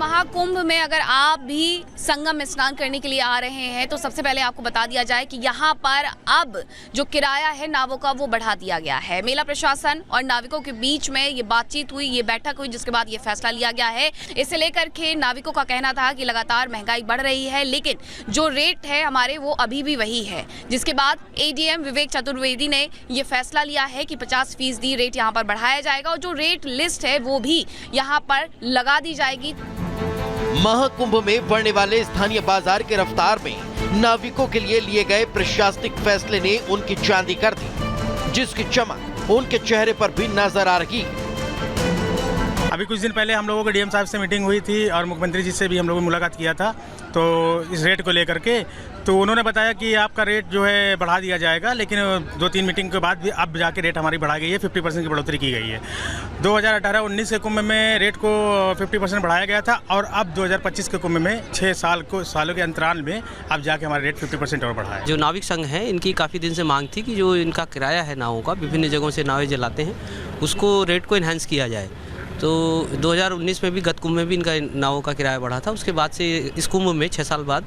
महाकुंभ में अगर आप भी संगम में स्नान करने के लिए आ रहे हैं तो सबसे पहले आपको बता दिया जाए कि यहाँ पर अब जो किराया है नावों का वो बढ़ा दिया गया है। मेला प्रशासन और नाविकों के बीच में ये बातचीत हुई, ये बैठक हुई, जिसके बाद ये फैसला लिया गया है। इसे लेकर के नाविकों का कहना था कि लगातार महंगाई बढ़ रही है, लेकिन जो रेट है हमारे वो अभी भी वही है। जिसके बाद एडीएम विवेक चतुर्वेदी ने ये फैसला लिया है कि 50% रेट यहाँ पर बढ़ाया जाएगा और जो रेट लिस्ट है वो भी यहाँ पर लगा दी जाएगी। महाकुंभ में बढ़ने वाले स्थानीय बाजार के रफ्तार में नाविकों के लिए गए प्रशासनिक फैसले ने उनकी चांदी कर दी, जिसकी चमक उनके चेहरे पर भी नजर आ रही। अभी कुछ दिन पहले हम लोगों को डीएम साहब से मीटिंग हुई थी और मुख्यमंत्री जी से भी हम लोगों ने मुलाकात किया था, तो इस रेट को लेकर के तो उन्होंने बताया कि आपका रेट जो है बढ़ा दिया जाएगा, लेकिन 2-3 मीटिंग के बाद भी अब जाके रेट हमारी बढ़ाई गई है, 50% की बढ़ोतरी की गई है। 2018-19 के कुंभ में रेट को 50% बढ़ाया गया था और अब 2025 के कुंभ में 6 सालों के अंतराल में अब जाके हमारा रेट 50% और बढ़ा है। जो नाविक संघ है इनकी काफ़ी दिन से मांग थी कि जो इनका किराया है नावों का, विभिन्न जगहों से नावें जलाते हैं, उसको रेट को इन्हांस किया जाए। तो 2019 में भी गत कुंभ में भी इनका नावों का किराया बढ़ा था। उसके बाद से इस कुंभ में 6 साल बाद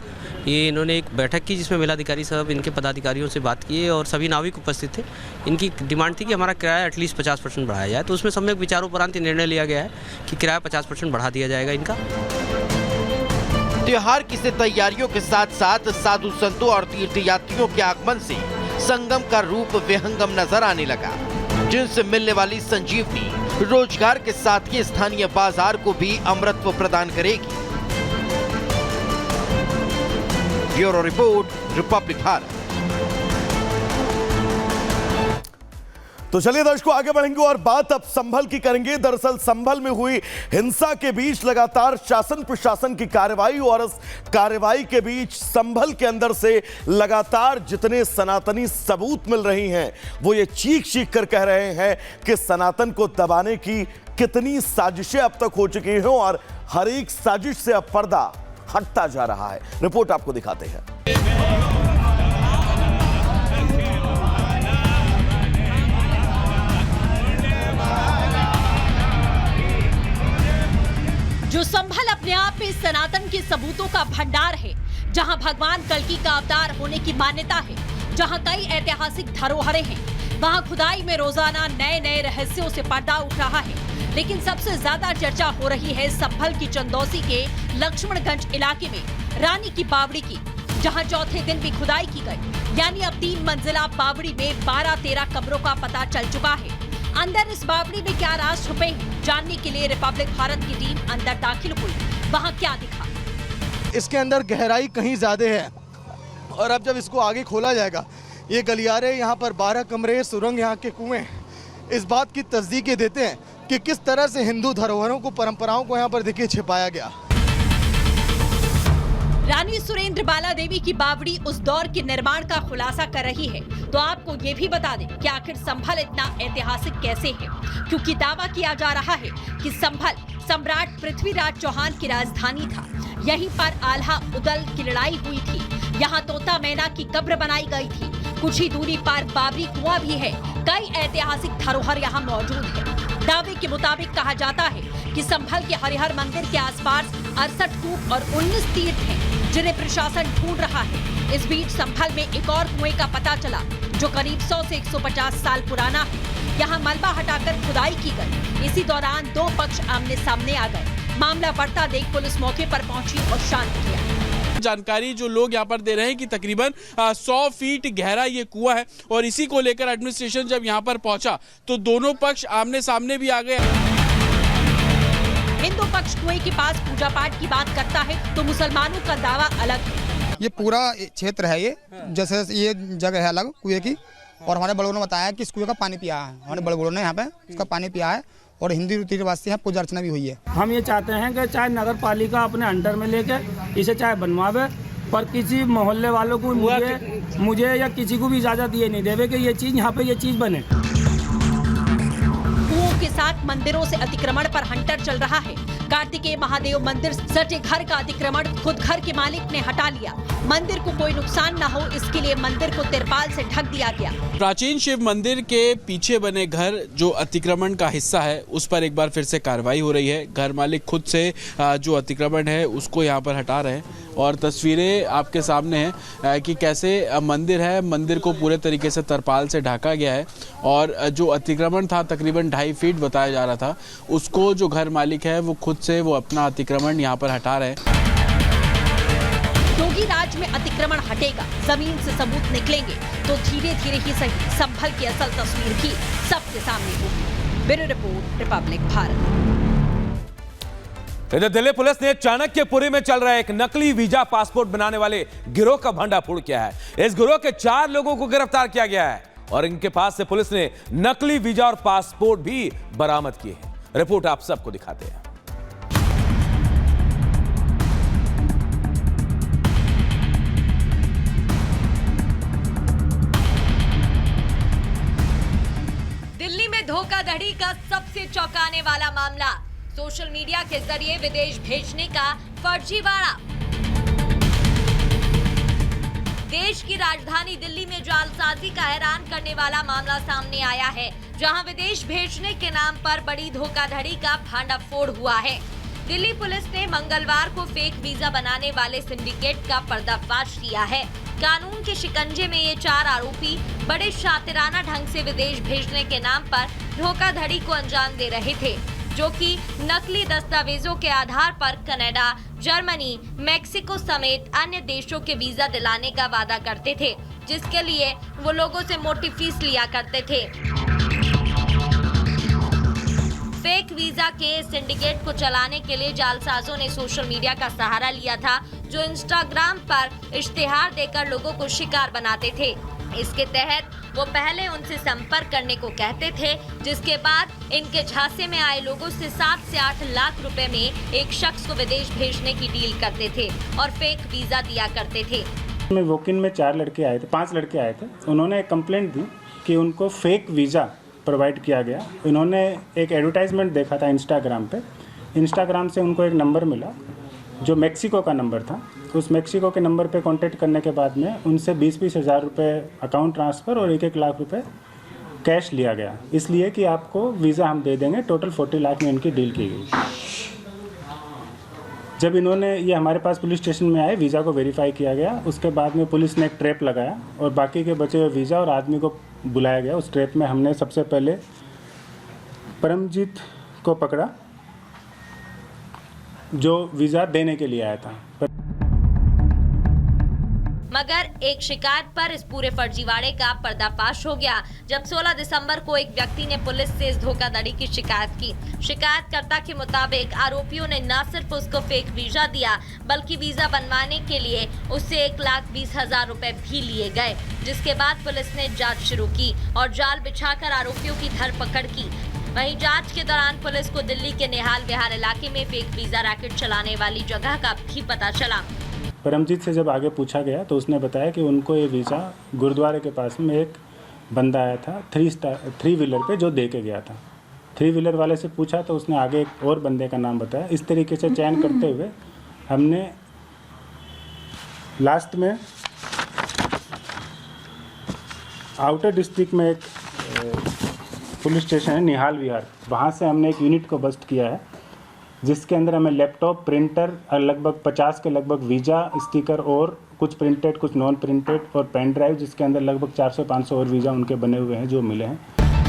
ये इन्होंने एक बैठक की जिसमें मेलाधिकारी साहब इनके पदाधिकारियों से बात किए और सभी नाविक उपस्थित थे। इनकी डिमांड थी कि हमारा किराया एटलीस्ट 50% बढ़ाया जाए, तो उसमें सम्यक विचारोपरांत निर्णय लिया गया है कि किराया 50% बढ़ा दिया जाएगा इनका। त्योहार की तैयारियों के साथ साथ साधु संतों और तीर्थयात्रियों के आगमन से संगम का रूप विहंगम नजर आने लगा, जिनसे मिलने वाली संजीवनी रोजगार के साथ ही स्थानीय बाजार को भी अमृतत्व प्रदान करेगी। Bureau report, Republic Bharat. तो चलिए दर्शकों, आगे बढ़ेंगे और बात अब संभल की करेंगे। दरअसल संभल में हुई हिंसा के बीच लगातार शासन प्रशासन की कार्रवाई और इस कार्रवाई के बीच संभल के अंदर से लगातार जितने सनातनी सबूत मिल रही हैं वो ये चीख चीख कर कह रहे हैं कि सनातन को दबाने की कितनी साजिशें अब तक हो चुकी हैं और हर एक साजिश से अब पर्दा हटता जा रहा है। रिपोर्ट आपको दिखाते हैं। जो संभल अपने आप में सनातन के सबूतों का भंडार है, जहां भगवान कल्कि का अवतार होने की मान्यता है, जहां कई ऐतिहासिक धरोहरें हैं, वहां खुदाई में रोजाना नए नए रहस्यों से पर्दा उठ रहा है। लेकिन सबसे ज्यादा चर्चा हो रही है संभल की चंदौसी के लक्ष्मणगंज इलाके में रानी की बावड़ी की, जहां चौथे दिन भी खुदाई की गई। यानी अब 3 मंजिला बावड़ी में 12-13 कब्रों का पता चल चुका है। अंदर इस बावड़ी में क्या राज छुपे हैं, जानने के लिए रिपब्लिक भारत की टीम अंदर दाखिल हुई। वहां क्या दिखा? इसके अंदर गहराई कहीं ज्यादा है और अब जब इसको आगे खोला जाएगा, ये गलियारे, यहाँ पर 12 कमरे, सुरंग, यहाँ के कुएं इस बात की तस्दीक देते हैं कि किस तरह से हिंदू धरोहरों को, परंपराओं को यहाँ पर देखिए छिपाया गया। रानी सुरेंद्र बाला देवी की बावड़ी उस दौर के निर्माण का खुलासा कर रही है। तो आपको ये भी बता दें कि आखिर संभल इतना ऐतिहासिक कैसे है, क्योंकि दावा किया जा रहा है कि संभल सम्राट पृथ्वीराज चौहान की राजधानी था। यहीं पर आल्हा उदल की लड़ाई हुई थी। यहाँ तोता मैना की कब्र बनाई गई थी। कुछ ही दूरी पर बाबरी कुआं भी है। कई ऐतिहासिक धरोहर यहाँ मौजूद है। दावे के मुताबिक कहा जाता है कि संभल के हरिहर मंदिर के आसपास 68 कूप और 19 तीर्थ हैं, जिन्हें प्रशासन ढूंढ रहा है। इस बीच संभल में एक और कुएं का पता चला, जो करीब 100 से 150 साल पुराना है। यहाँ मलबा हटाकर खुदाई की गई। इसी दौरान 2 पक्ष आमने सामने आ गए। मामला बढ़ता देख पुलिस मौके पर पहुंची और शांत किया। जानकारी जो लोग यहाँ पर दे रहे हैं कि तकरीबन 100 फीट गहरा ये कुआं है और इसी को लेकर एडमिनिस्ट्रेशन जब यहाँ पर पहुंचा तो दोनों पक्ष आमने सामने भी आ गए। हिंदू पक्ष कुएं के पास पूजा पाठ की बात करता है तो मुसलमानों का दावा अलग है। ये पूरा क्षेत्र है, ये जैसे ये जगह है अलग कुएं की, और हमारे बड़ों ने बताया कि इस कुएं का पानी पिया है। हमारे बड़ों ने यहाँ पे इसका पानी पिया है और हिंदी रीति रिवाज से पूजा अर्चना भी हुई है। हम ये चाहते हैं कि चाहे नगर पालिका अपने अंडर में लेके इसे चाहे बनवावे, पर किसी मोहल्ले वालों को मुझे या किसी को भी इजाजत ये नहीं देवे कि ये चीज यहाँ पे ये चीज बने। कुओं के साथ मंदिरों से अतिक्रमण पर हंटर चल रहा है। कार्तिकेय महादेव मंदिर सटे घर का अतिक्रमण खुद घर के मालिक ने हटा लिया। मंदिर को कोई नुकसान न हो इसके लिए मंदिर को तिरपाल से ढक दिया गया। प्राचीन शिव मंदिर के पीछे बने घर जो अतिक्रमण का हिस्सा है उस पर एक बार फिर से कार्रवाई हो रही है। घर मालिक खुद से जो अतिक्रमण है उसको यहाँ पर हटा रहे हैं और तस्वीरें आपके सामने हैं कि कैसे मंदिर है, मंदिर को पूरे तरीके से तरपाल से ढका गया है और जो अतिक्रमण था तकरीबन 2.5 फीट बताया जा रहा था उसको जो घर मालिक है वो खुद से वो अपना अतिक्रमण यहाँ पर हटा रहे हैं। योगी राज में अतिक्रमण हटेगा, जमीन से सबूत निकलेंगे तो धीरे धीरे ही सही संभल की असल तस्वीर भी सबके सामने होगी। Bureau report, Republic Bharat. इधर दिल्ली पुलिस ने चाणक्यपुरी में चल रहा एक नकली वीजा पासपोर्ट बनाने वाले गिरोह का भंडाफोड़ किया है। इस गिरोह के 4 लोगों को गिरफ्तार किया गया है और इनके पास से पुलिस ने नकली वीजा और पासपोर्ट भी बरामद किए हैं। रिपोर्ट आप सबको दिखाते हैं। दिल्ली में धोखाधड़ी का सबसे चौंकाने वाला मामला, सोशल मीडिया के जरिए विदेश भेजने का फर्जीवाड़ा। देश की राजधानी दिल्ली में जालसाजी का हैरान करने वाला मामला सामने आया है, जहां विदेश भेजने के नाम पर बड़ी धोखाधड़ी का भांडाफोड़ हुआ है। दिल्ली पुलिस ने मंगलवार को फेक वीजा बनाने वाले सिंडिकेट का पर्दाफाश किया है। कानून के शिकंजे में ये 4 आरोपी बड़े शातिराना ढंग से विदेश भेजने के नाम पर धोखाधड़ी को अंजाम दे रहे थे, जो कि नकली दस्तावेजों के आधार पर कनाडा, जर्मनी, मेक्सिको समेत अन्य देशों के वीजा दिलाने का वादा करते थे, जिसके लिए वो लोगों से मोटी फीस लिया करते थे। फेक वीजा के सिंडिकेट को चलाने के लिए जालसाजों ने सोशल मीडिया का सहारा लिया था, जो इंस्टाग्राम पर इश्तिहार देकर लोगों को शिकार बनाते थे। इसके तहत वो पहले उनसे संपर्क करने को कहते थे, जिसके बाद इनके झांसे में आए लोगों से 7 से 8 लाख रुपए में एक शख्स को विदेश भेजने की डील करते थे और फेक वीजा दिया करते थे। वोकिन में 4 लड़के आए थे, 5 लड़के आए थे। उन्होंने एक कंप्लेंट दी कि उनको फेक वीज़ा प्रोवाइड किया गया। इन्होंने एक एडवर्टाइजमेंट देखा था इंस्टाग्राम पे। इंस्टाग्राम से उनको एक नंबर मिला जो मेक्सिको का नंबर था। उस मेक्सिको के नंबर पे कांटेक्ट करने के बाद में उनसे 20-20 हज़ार रुपये अकाउंट ट्रांसफ़र और 1-1 लाख रुपए कैश लिया गया, इसलिए कि आपको वीज़ा हम दे देंगे। टोटल 40 लाख में इनकी डील की गई। जब इन्होंने ये हमारे पास पुलिस स्टेशन में आए, वीज़ा को वेरीफाई किया गया। उसके बाद में पुलिस ने एक ट्रैप लगाया और बाकी के बचे हुए वीज़ा और आदमी को बुलाया गया। उस ट्रैप में हमने सबसे पहले परमजीत को पकड़ा, जो वीज़ा देने के लिए आया था। मगर एक शिकायत पर इस पूरे फर्जीवाड़े का पर्दाफाश हो गया, जब 16 दिसंबर को एक व्यक्ति ने पुलिस से इस धोखाधड़ी की शिकायत की। शिकायतकर्ता के मुताबिक आरोपियों ने न सिर्फ उसको फेक वीजा दिया, बल्कि वीजा बनवाने के लिए उससे 1,20,000 रुपए भी लिए गए। जिसके बाद पुलिस ने जांच शुरू की और जाल बिछाकर आरोपियों की धरपकड़ की। वहीं जांच के दौरान पुलिस को दिल्ली के निहाल विहार इलाके में फेक वीजा रैकेट चलाने वाली जगह का भी पता चला। परमजीत से जब आगे पूछा गया तो उसने बताया कि उनको ये वीज़ा गुरुद्वारे के पास में एक बंदा आया था 3 व्हीलर पे, जो दे के गया था। 3 व्हीलर वाले से पूछा तो उसने आगे एक और बंदे का नाम बताया। इस तरीके से चयन करते हुए हमने लास्ट में आउटर डिस्ट्रिक्ट में एक पुलिस स्टेशन है निहाल विहार, वहाँ से हमने एक यूनिट को बस्ट किया है, जिसके अंदर हमें लैपटॉप, प्रिंटर और लगभग 50 के लगभग वीज़ा स्टिकर और कुछ प्रिंटेड, कुछ नॉन प्रिंटेड और पेन ड्राइव, जिसके अंदर लगभग 400-500 और वीज़ा उनके बने हुए हैं, जो मिले हैं।